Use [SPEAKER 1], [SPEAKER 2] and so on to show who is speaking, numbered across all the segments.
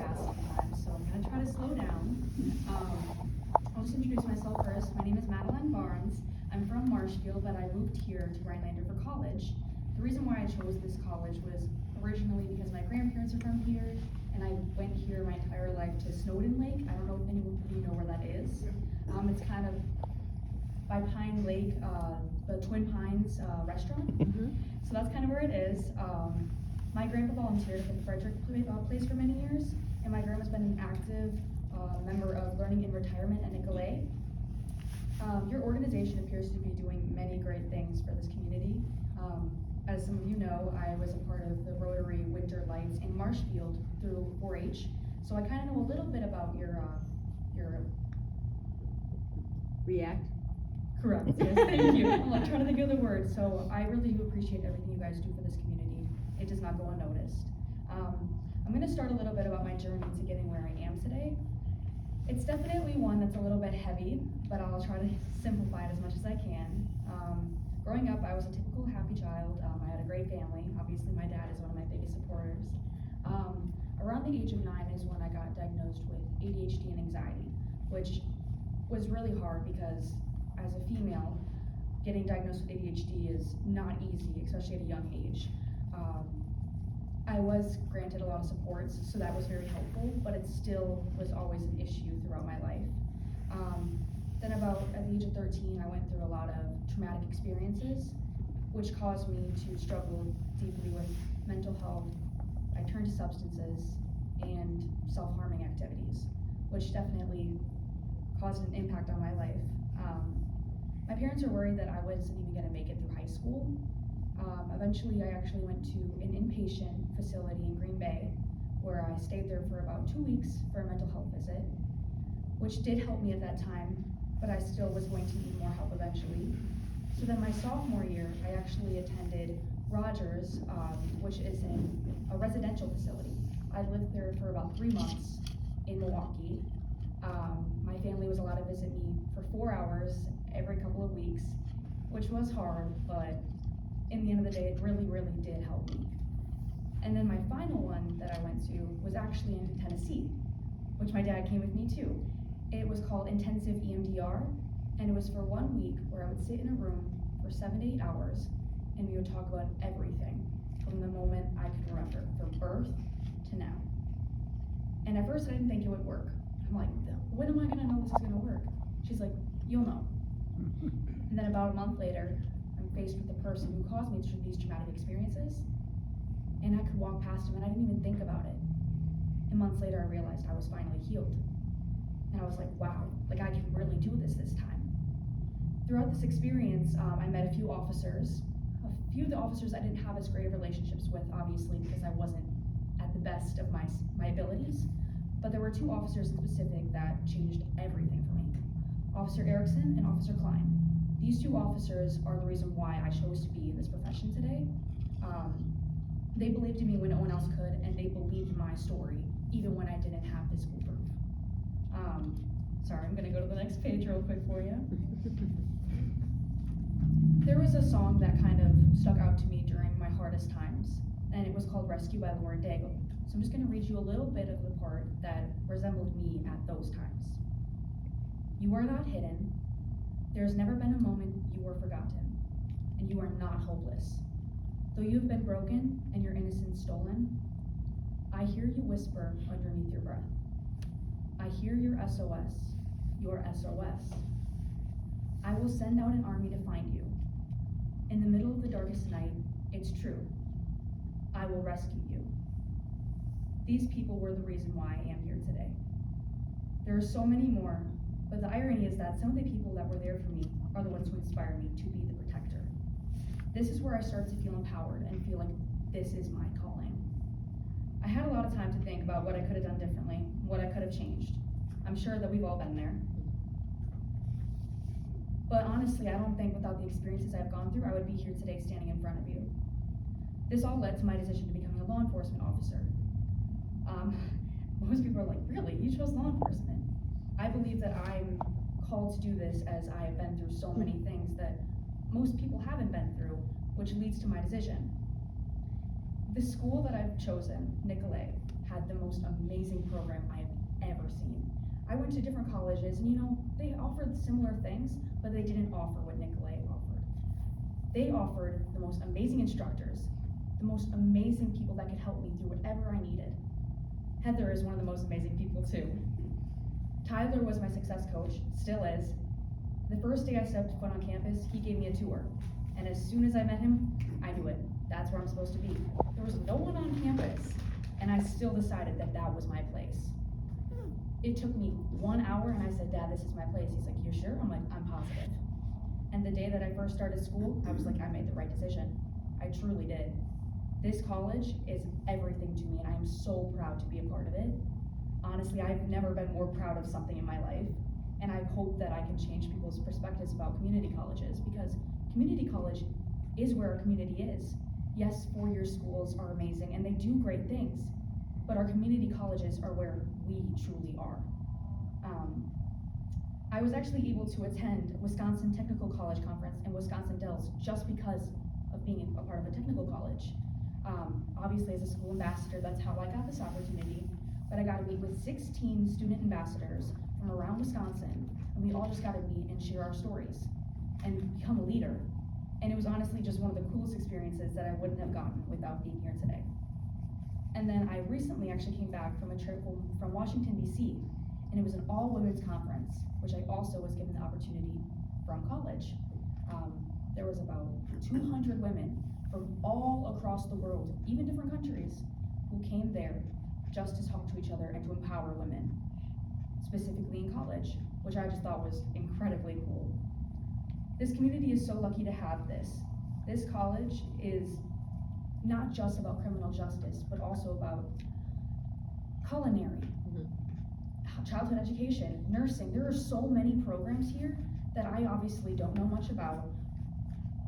[SPEAKER 1] fast sometimes, so I'm gonna try to slow down. I'll just introduce myself first. My name is Madeline Barnes. I'm from Marshfield, but I moved here to Rhinelander for college. The reason why I chose this college was originally because my grandparents are from here, and I went here my entire life to Snowden Lake. I don't know if any of you know where that is. It's kind of by Pine Lake, the Twin Pines restaurant. So that's kind of where it is. My grandpa volunteered at the Frederick place for many years, and my grandma's been an active member of Learning in Retirement at Nicolet. Your organization appears to be doing many great things for this community. As some of you know, I was a part of the Rotary Winter Lights in Marshfield through 4-H, so I kind of know a little bit about your
[SPEAKER 2] React?
[SPEAKER 1] Correct, yes, thank you. I'm trying to think of the word. So I really do appreciate everything you guys do for this community. It does not go unnoticed. I'm going to start a little bit about my journey to getting where I am today. It's definitely one that's a little bit heavy, but I'll try to simplify it as much as I can. Growing up, I was a typical happy child. I had a great family. Obviously, my dad is one of my biggest supporters. Around the age of 9 is when I got diagnosed with ADHD and anxiety, which was really hard because as a female, getting diagnosed with ADHD is not easy, especially at a young age. I was granted a lot of supports, so that was very helpful, but it still was always an issue throughout my life. Then about at the age of 13, I went through a lot of traumatic experiences, which caused me to struggle deeply with mental health. I turned to substances and self-harming activities, which definitely caused an impact on my life. My parents were worried that I wasn't even going to make it through high school. Eventually, I actually went to an inpatient facility in Green Bay, where I stayed there for about 2 weeks for a mental health visit, which did help me at that time, but I still was going to need more help eventually. So then my sophomore year, I actually attended Rogers, which is a residential facility. I lived there for about 3 months in Milwaukee. My family was allowed to visit me for 4 hours every couple of weeks, which was hard, but in the end of the day, it really, really did help me. And then my final one that I went to was actually in Tennessee, which my dad came with me too. It was called Intensive EMDR, and it was for 1 week where I would sit in a room for 7 to 8 hours, and we would talk about everything from the moment I can remember, from birth to now. And at first I didn't think it would work. I'm like, when am I gonna know this is gonna work? She's like, you'll know. And then about a month later, I'm faced with the person who caused me these traumatic experiences, and I could walk past him and I didn't even think about it. And months later, I realized I was finally healed. And I was like, wow, like I can really do this time. Throughout this experience, I met a few officers. A few of the officers I didn't have as great relationships with, obviously, because I wasn't at the best of my abilities. But there were 2 officers in specific that changed everything for me. Officer Erickson and Officer Klein. These 2 officers are the reason why I chose to be in this profession today. They believed in me when no one else could, and they believed my story, even when I didn't have physical proof. Sorry, I'm gonna go to the next page real quick for you. There was a song that kind of stuck out to me during my hardest times, and it was called Rescue by Lauren Daigle. So I'm just gonna read you a little bit of the part that resembled me at those times. You are not hidden. There has never been a moment you were forgotten, and you are not hopeless. Though you have been broken and your innocence stolen, I hear you whisper underneath your breath. I hear your SOS, your SOS. I will send out an army to find you. In the middle of the darkest night, it's true. I will rescue you. These people were the reason why I am here today. There are so many more, but the irony is that some of the people that were there for me are the ones who inspire me to be the protector. This is where I start to feel empowered and feel like this is my calling. I had a lot of time to think about what I could have done differently, what I could have changed. I'm sure that we've all been there. But honestly, I don't think without the experiences I've gone through, I would be here today standing in front of you. This all led to my decision to becoming a law enforcement officer. Most people are like, really? You chose law enforcement? I believe that I'm called to do this as I have been through so many things that most people haven't been through, which leads to my decision. The school that I've chosen, Nicolet, had the most amazing program I have ever seen. I went to different colleges and they offered similar things, but they didn't offer what Nicolay offered. They offered the most amazing instructors, the most amazing people that could help me through whatever I needed. Heather is one of the most amazing people too. Tyler was my success coach, still is. The first day I stepped foot on campus, he gave me a tour. And as soon as I met him, I knew it. That's where I'm supposed to be. There was no one on campus, and I still decided that that was my place. It took me 1 hour, and I said, Dad, this is my place. He's like, you sure? I'm like, I'm positive. And the day that I first started school, I was like, I made the right decision. I truly did. This college is everything to me, and I am so proud to be a part of it. Honestly, I've never been more proud of something in my life, and I hope that I can change people's perspectives about community colleges, because community college is where our community is. Yes, four-year schools are amazing, and they do great things, but our community colleges are where we truly are. I was actually able to attend Wisconsin Technical College Conference and Wisconsin Dells just because of being a part of a technical college. Obviously, as a school ambassador, that's how I got this opportunity, but I got to meet with 16 student ambassadors from around Wisconsin, and we all just got to meet and share our stories and become a leader. And it was honestly just one of the coolest experiences that I wouldn't have gotten without being here today. And then I recently actually came back from a trip from Washington, D.C., and it was an all-women's conference, which I also was given the opportunity from college. There was about 200 women from all across the world, even different countries, who came there just to talk to each other and to empower women, specifically in college, which I just thought was incredibly cool. This community is so lucky to have this. This college is not just about criminal justice, but also about culinary, childhood education, nursing. There are so many programs here that I obviously don't know much about,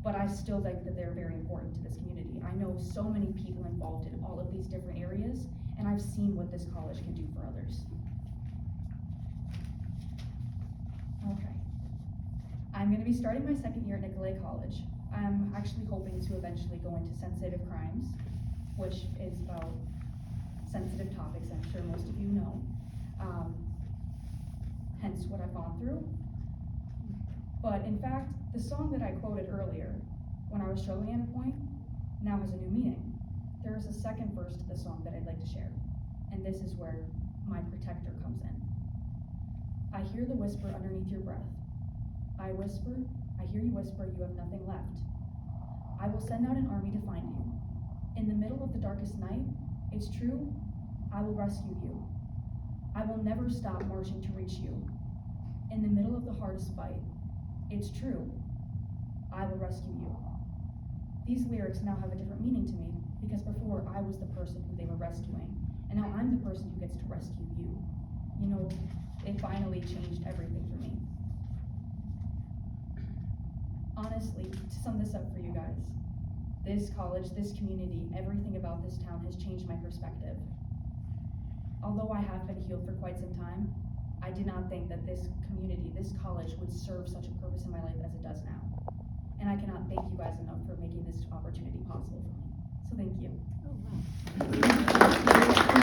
[SPEAKER 1] but I still think that they're very important to this community. I know so many people involved in all of these different areas, and I've seen what this college can do for others. Okay. I'm going to be starting my second year at Nicolay College. I'm actually hoping to eventually go into sensitive crimes, which is about sensitive topics I'm sure most of you know. Hence what I've gone through. But in fact, the song that I quoted earlier, when I was struggling at a point, now has a new meaning. There is a second verse to the song that I'd like to share, and this is where my protector comes in. I hear the whisper underneath your breath. I hear you whisper, you have nothing left. I will send out an army to find you. In the middle of the darkest night, it's true, I will rescue you. I will never stop marching to reach you. In the middle of the hardest fight, it's true, I will rescue you. These lyrics now have a different meaning to me, because before I was the person who they were rescuing, and now I'm the person who gets to rescue you. It finally changed everything for me. Honestly, to sum this up for you guys, this college, this community, everything about this town has changed my perspective. Although I have been healed for quite some time, I did not think that this community, this college, would serve such a purpose in my life as it does now. And I cannot thank you guys enough for making this opportunity possible for me. So thank you.
[SPEAKER 2] Oh, wow.